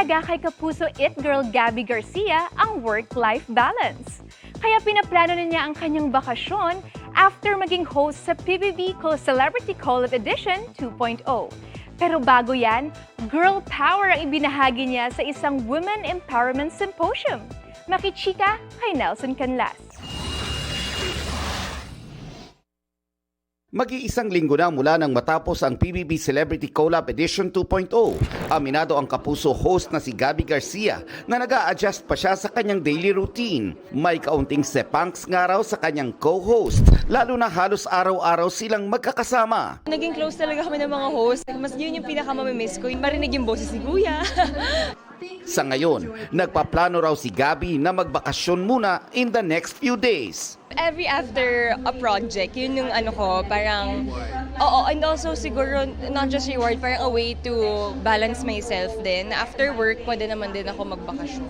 mahalaga kay Kapuso It Girl Gabby Garcia ang work-life balance. Kaya pinaplano na niya ang kanyang bakasyon after maging host sa PBB Celebrity Collab Edition 2.0. Pero bago yan, girl power ang ibinahagi niya sa isang Women Empowerment Symposium. Makichika kay Nelson Canlas. Mag-iisang linggo na mula nang matapos ang PBB Celebrity Collab Edition 2.0, aminado ang Kapuso host na si Gabby Garcia na nag-a-adjust pa siya sa kanyang daily routine. May kaunting sepangs nga raw sa kanyang co-host, lalo na halos araw-araw silang magkakasama. Naging close talaga kami ng mga host. Mas yun yung pinaka-mamimiss ko, yung marinig yung boses ni Kuya. Sa ngayon, nagpaplano raw si Gabby na magbakasyon muna in the next few days. Every after a project, yun yung ano ko, parang, oo, and also siguro, not just reward, parang a way to balance myself din. After work, pwede naman din ako magbakasyon.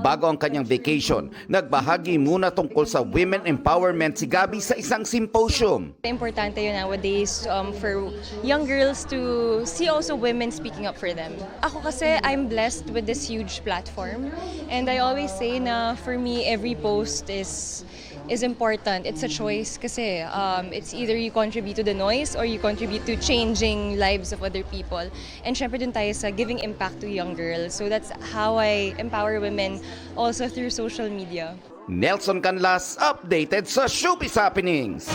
Bago ang kanyang vacation, nagbahagi muna tungkol sa women empowerment si Gabby sa isang symposium. Importante yun nowadays for young girls to see also women speaking up for them. Ako kasi, I'm blessed with this huge platform. And I always say na for me, every post is important. It's a choice kasi it's either you contribute to the noise or you contribute to changing lives of other people. And syempre dun tayo sa giving impact to young girls. So that's how I empower women also through social media. Nelson Canlas, updated sa Showbiz Happenings.